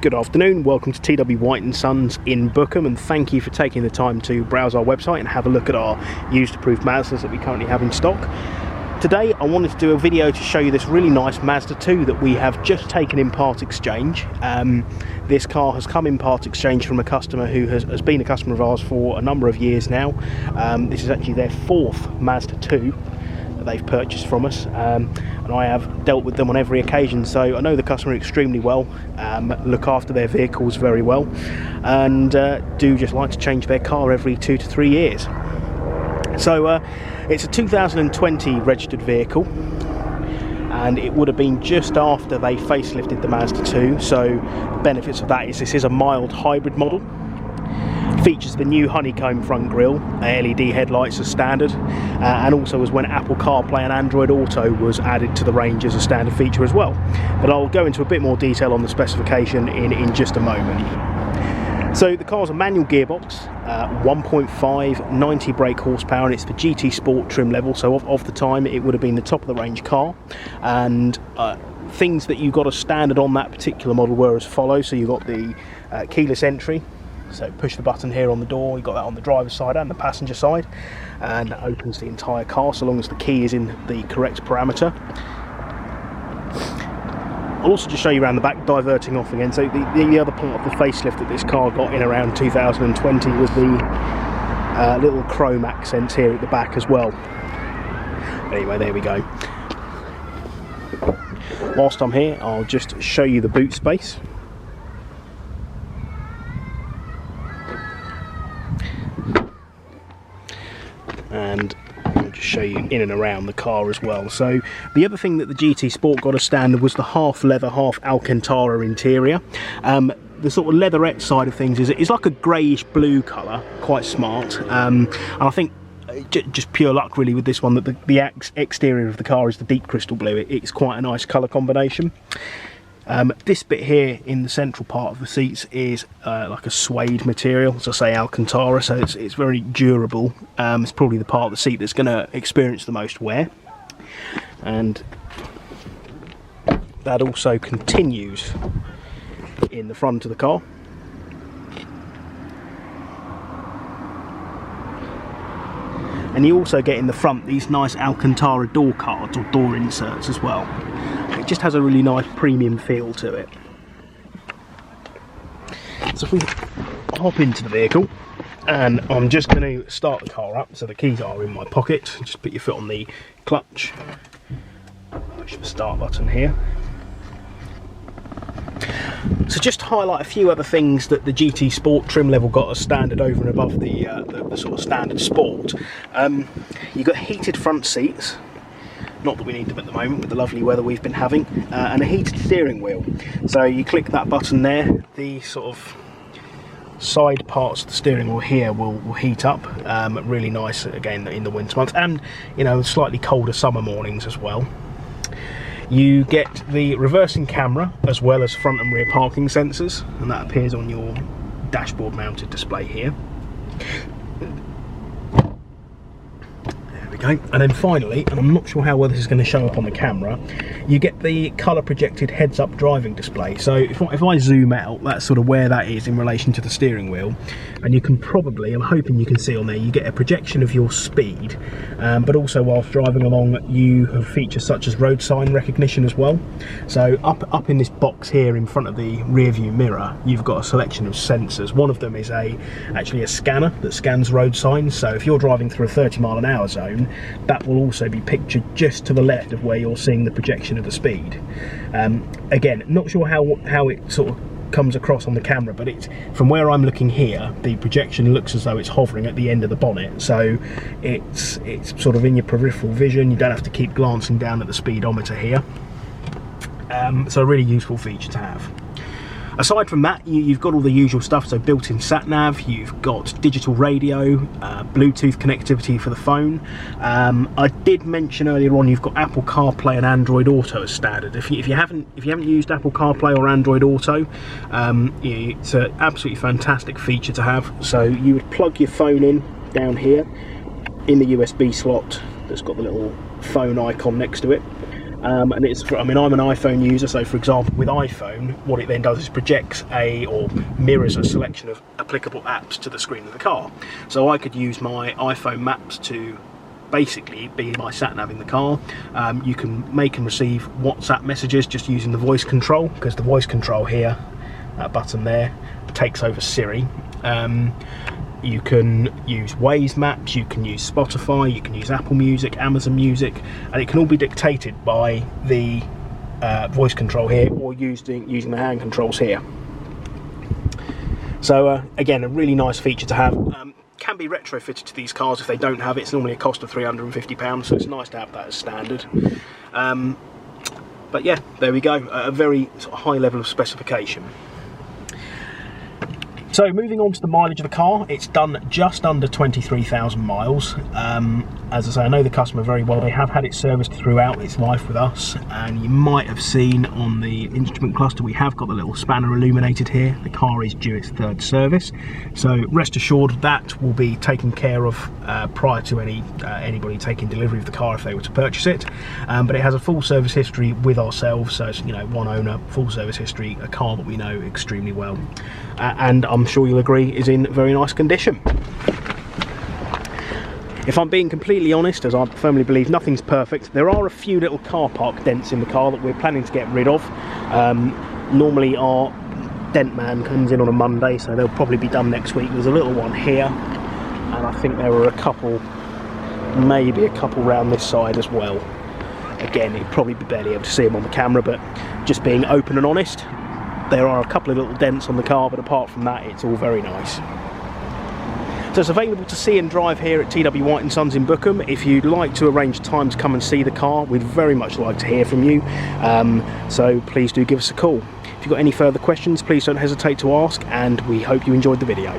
Good afternoon, welcome to TW White & Sons in Bookham, and thank you for taking the time to browse our website and have a look at our used approved Mazdas that we currently have in stock. Today I wanted to do a video to show you this really nice Mazda 2 that we have just taken in part exchange. This car has come in part exchange from a customer who has been a customer of ours for a number of years now. This is actually their fourth Mazda 2 that they've purchased from us, and I have dealt with them on every occasion, so I know the customer extremely well, look after their vehicles very well, and do just like to change their car every 2 to 3 years. So it's a 2020 registered vehicle, and it would have been just after they facelifted the Mazda 2, so the benefits of that is this is a mild hybrid model. Features the new honeycomb front grille, LED headlights as standard, and also was when Apple CarPlay and Android Auto was added to the range as a standard feature as well. But I'll go into a bit more detail on the specification in just a moment. So the car's a manual gearbox, 1.5, 90 brake horsepower, and it's the GT Sport trim level, so of the time it would have been the top of the range car. And things that you got as standard on that particular model were as follows. So you got the keyless entry. So push the button here on the door, you've got that on the driver's side and the passenger side, and that opens the entire car so long as the key is in the correct parameter. I'll also just show you around the back, diverting off again. So the other part of the facelift that this car got in around 2020 was the little chrome accents here at the back as well. Anyway, there we go. Whilst I'm here, I'll just show you the boot space. And I'll just show you in and around the car as well. So the other thing that the GT Sport got as standard was the half leather, half Alcantara interior. The sort of leatherette side of things is like a greyish blue colour, quite smart. And I think just pure luck really with this one that the exterior of the car is the deep crystal blue. It's quite a nice colour combination. This bit here in the central part of the seats is like a suede material, as I say, Alcantara, so it's very durable. It's probably the part of the seat that's going to experience the most wear, and that also continues in the front of the car. And you also get in the front these nice Alcantara door cards or door inserts as well. It just has a really nice premium feel to it. So if we hop into the vehicle, and I'm just going to start the car up, so the keys are in my pocket. Just put your foot on the clutch, push the start button here. So just to highlight a few other things that the GT Sport trim level got as standard over and above the sort of standard Sport. You've got heated front seats, not that we need them at the moment with the lovely weather we've been having, and a heated steering wheel. So you click that button there, the sort of side parts of the steering wheel here will heat up. Really nice again in the winter months, and you know, slightly colder summer mornings as well. You get the reversing camera as well as front and rear parking sensors, and that appears on your dashboard mounted display here. There we go. And then finally, and I'm not sure how well this is going to show up on the camera, you get the colour projected heads up driving display. So if I zoom out, that's sort of where that is in relation to the steering wheel, and you can probably, I'm hoping you can see on there, you get a projection of your speed, but also whilst driving along you have features such as road sign recognition as well. So up in this box here in front of the rear view mirror, you've got a selection of sensors. One of them is actually a scanner that scans road signs, so if you're driving through a 30-mile-an-hour zone, that will also be pictured just to the left of where you're seeing the projection of the speed. Again, not sure how it sort of comes across on the camera, but it's, from where I'm looking here, the projection looks as though it's hovering at the end of the bonnet, so it's sort of in your peripheral vision. You don't have to keep glancing down at the speedometer here. So a really useful feature to have. Aside from that, you've got all the usual stuff, so built-in sat nav, you've got digital radio, Bluetooth connectivity for the phone. I did mention earlier on you've got Apple CarPlay and Android Auto as standard. If you haven't used Apple CarPlay or Android Auto, it's an absolutely fantastic feature to have. So you would plug your phone in down here in the USB slot that's got the little phone icon next to it. and it's for, I mean, I'm an iPhone user, so for example with iPhone, what it then does is projects or mirrors a selection of applicable apps to the screen of the car. So I could use my iPhone maps to basically be my sat nav in the car. You can make and receive WhatsApp messages just using the voice control, because the voice control here, that button there, takes over Siri. You can use Waze maps, you can use Spotify, you can use Apple Music, Amazon Music, and it can all be dictated by the voice control here, or using the hand controls here. So again, a really nice feature to have. Can be retrofitted to these cars if they don't have it. It's normally a cost of £350, so it's nice to have that as standard. But yeah, there we go, a very sort of high level of specification. So moving on to the mileage of the car, it's done just under 23,000 miles. As I say, I know the customer very well. They have had it serviced throughout its life with us, and you might have seen on the instrument cluster we have got the little spanner illuminated here. The car is due its 3rd service, so rest assured that will be taken care of prior to anybody taking delivery of the car if they were to purchase it. But it has a full service history with ourselves, so it's, you know, one owner, full service history, a car that we know extremely well, and I'm sure you'll agree is in very nice condition. If I'm being completely honest, as I firmly believe nothing's perfect, there are a few little car park dents in the car that we're planning to get rid of. Normally our dent man comes in on a Monday, so they'll probably be done next week. There's a little one here, and I think there were a couple, maybe a couple round this side as well. Again, you'd probably be barely able to see them on the camera, but just being open and honest, there are a couple of little dents on the car, but apart from that, it's all very nice. So it's available to see and drive here at TW White & Sons in Bookham. If you'd like to arrange time to come and see the car, we'd very much like to hear from you. So please do give us a call. If you've got any further questions, please don't hesitate to ask, and we hope you enjoyed the video.